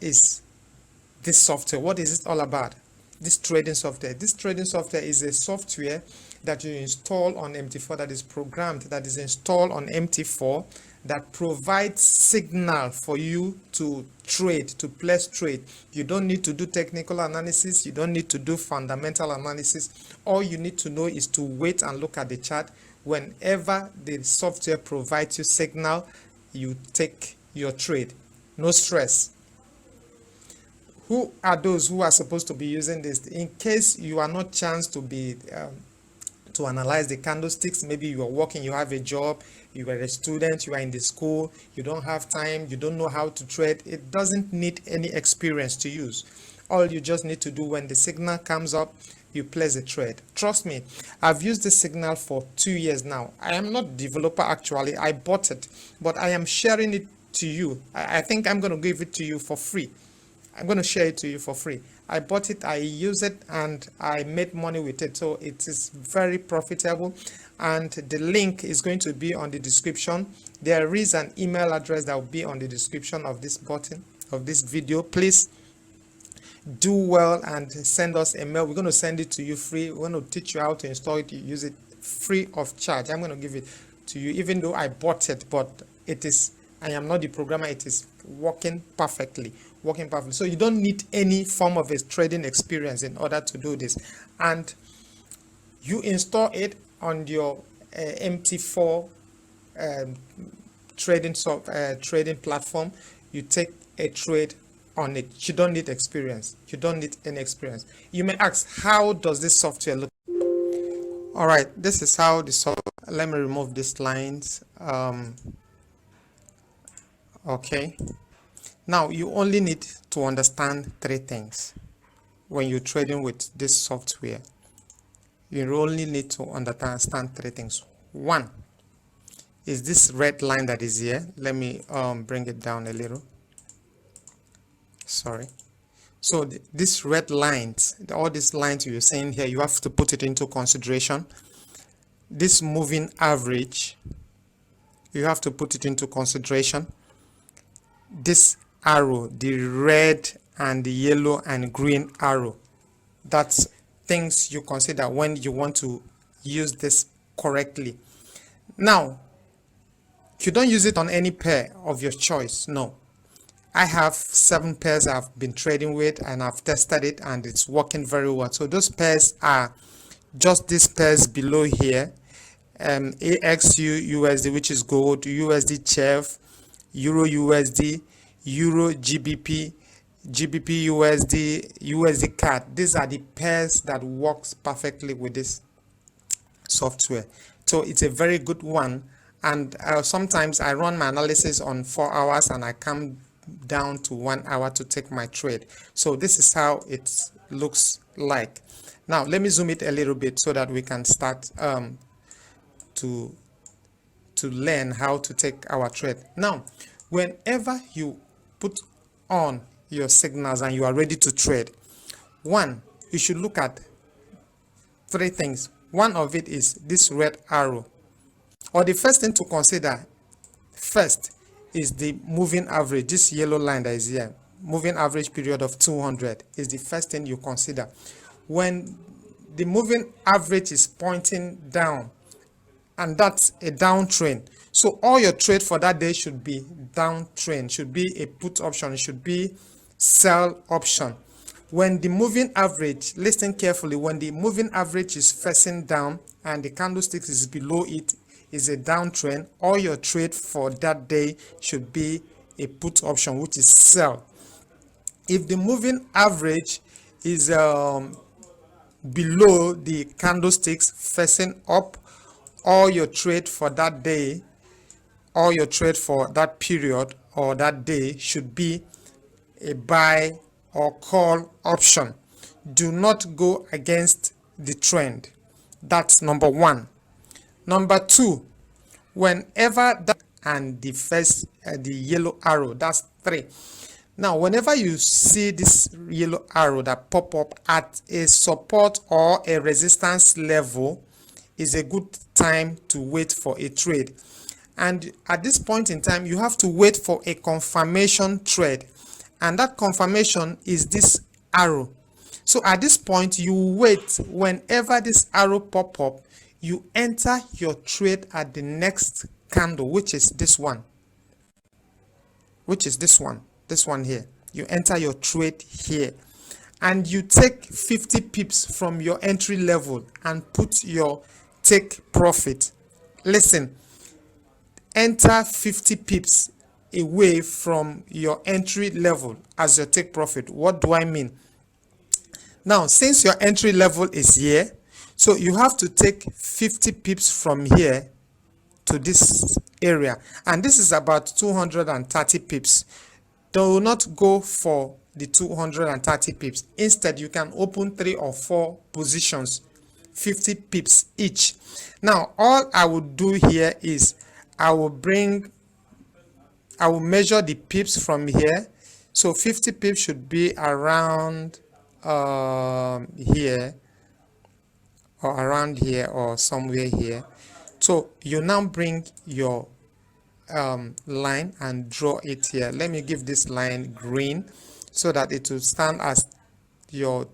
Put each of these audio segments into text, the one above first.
is this software. What is it all about? This trading software. This trading software is a software that you install on MT4, that is programmed, that is installed on MT4, that provides signal for you to trade, to place trade. You don't need to do technical analysis. You don't need to do fundamental analysis. All you need to know is to wait and look at the chart. Whenever the software provides you signal, you take your trade. No stress. Who are those who are supposed to be using this? In case you are not chanced to be to analyze the candlesticks, maybe you are working, you have a job, you are a student, you are in the school, you don't have time, you don't know how to trade. It doesn't need any experience to use. All you just need to do, when the signal comes up, you place a trade. Trust me, I've used this signal for 2 years now. I am not a developer actually, I bought it, but I am sharing it to you. I think I'm going to give it to you for free. I'm going to share it to you for free. I bought it, I use it, and I made money with it. So it is very profitable, and the link is going to be on the description. There is an email address that will be on the description of this button, of this video. Please do well and send us a mail. We're going to send it to you free. We're going to teach you how to install it. You use it free of charge. I'm going to give it to you, even though I bought it, but I am not the programmer. It is working perfectly. So you don't need any form of a trading experience in order to do this, and you install it on your MT4 trading platform. You take a trade on it. You don't need experience. You don't need any experience. You may ask, how does this software look? All right, this is how the software. Let me remove these lines. Okay. Now, you only need to understand 3 things when you're trading with this software. You only need to understand 3 things. 1 is this red line that is here. Let me bring it down a little. Sorry. So these red lines, all these lines you're seeing here, you have to put it into consideration. This moving average, you have to put it into consideration. This arrow, the red and the yellow and green arrow, that's things you consider when you want to use this correctly. Now, you don't use it on any pair of your choice. No, I have 7 pairs I've been trading with, and I've tested it and it's working very well. So those pairs are just these pairs below here: AXU USD, which is gold, USD CHF, Euro USD, Euro GBP, GBP USD, USD CAD. These are the pairs that works perfectly with this software. So it's a very good one. And sometimes I run my analysis on 4 hours and I come down to 1 hour to take my trade. So this is how it looks like. Now let me zoom it a little bit so that we can start to learn how to take our trade. Now, whenever you put on your signals and you are ready to trade, 1, you should look at 3 things. One of it is this red arrow, or the first thing to consider first is the moving average. This yellow line that is here, moving average period of 200, is the first thing you consider. When the moving average is pointing down, and that's a downtrend, so all your trade for that day should be downtrend, should be a put option, it should be sell option. When the moving average, listen carefully, when the moving average is facing down and the candlestick is below it, is a downtrend, all your trade for that day should be a put option, which is sell. If the moving average is below the candlesticks facing up, all your trade for that day, all your trade for that period or that day should be a buy or call option. Do not go against the trend. That's number 1. Number 2, whenever that and the first the yellow arrow, that's 3. Now, whenever you see this yellow arrow that pop up at a support or a resistance level, is a good time to wait for a trade. And at this point in time, you have to wait for a confirmation trade. and that confirmation is this arrow. So at this point, you wait. Whenever this arrow pop up, you enter your trade at the next candle, which is this one, this one here. You enter your trade here, and you take 50 pips from your entry level and put your take profit. Listen, enter 50 pips away from your entry level as your take profit. What do I mean? Now, since your entry level is here, so you have to take 50 pips from here to this area, and this is about 230 pips. Do not go for the 230 pips. Instead, you can open 3 or 4 positions, 50 pips each. Now, all I would do here is I will measure the pips from here. So 50 pips should be around here, or around here, or somewhere here. So you now bring your line and draw it here. Let me give this line green so that it will stand as your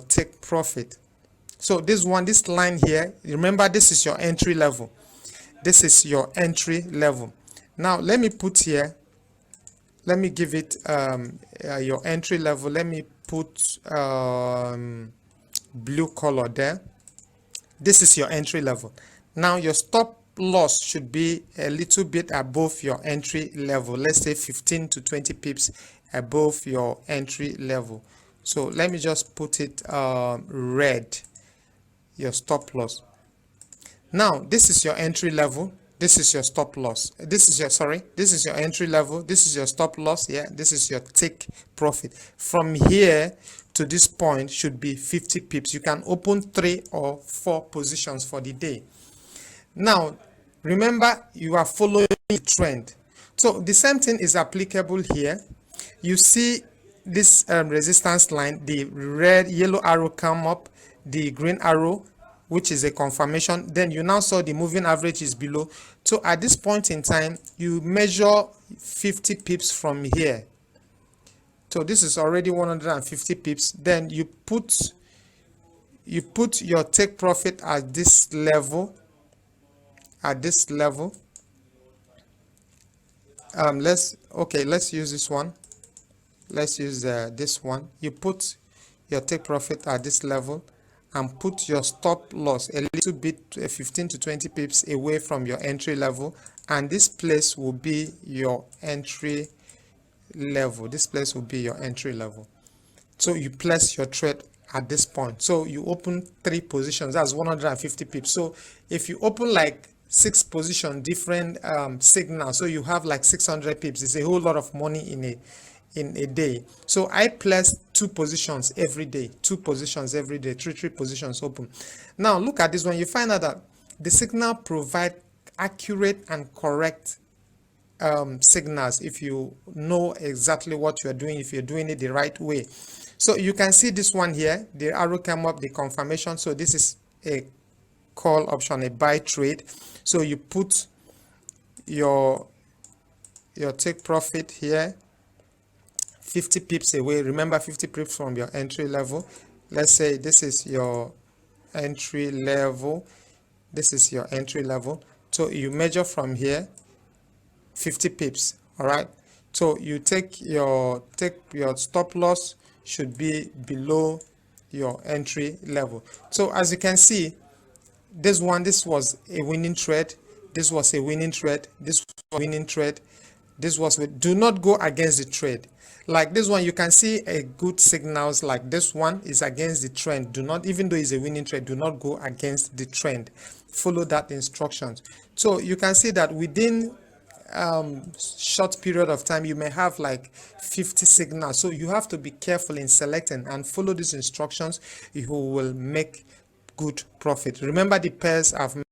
take profit. So this line here, remember, this is your entry level. This is your entry level. Now let me put here, let me give it your entry level. Let me put blue color there. This is your entry level. Now your stop loss should be a little bit above your entry level. Let's say 15 to 20 pips above your entry level. So let me just put it red, your stop loss. Now this is your entry level, this is your stop loss, this is your entry level, this is your stop loss, yeah, this is your take profit. From here to this point should be 50 pips. You can open 3 or 4 positions for the day. Now remember, you are following the trend, so the same thing is applicable here. You see this resistance line, the yellow arrow come up, the green arrow, which is a confirmation. Then you now saw the moving average is below. So at this point in time, you measure 50 pips from here. So this is already 150 pips. Then you put your take profit at this level. Let's use this one. Let's use this one. You put your take profit at this level and put your stop loss a little bit, 15 to 20 pips away from your entry level, and this place will be your entry level. This place will be your entry level. So you place your trade at this point. So you open 3 positions, that's 150 pips. So if you open like 6 positions, different signals, so you have like 600 pips. It's a whole lot of money in a day. So I place 2 positions every day, 3 positions open. Now look at this one. You find out that the signal provide accurate and correct signals if you know exactly what you are doing, if you're doing it the right way. So you can see this one here, the arrow came up, the confirmation. So this is a call option, a buy trade. So you put your take profit here, 50 pips away. Remember, 50 pips from your entry level. Let's say this is your entry level, this is your entry level. So you measure from here 50 pips. All right, so you take your stop loss should be below your entry level. So as you can see, this was a winning trade, this was a winning trade, this was a winning trade, this was do not go against the trade. Like this one, you can see a good signals. Like this one is against the trend. Do not, even though it's a winning trade, do not go against the trend. Follow that instructions. So you can see that within short period of time you may have like 50 signals. So you have to be careful in selecting and follow these instructions. You will make good profit. Remember the pairs I've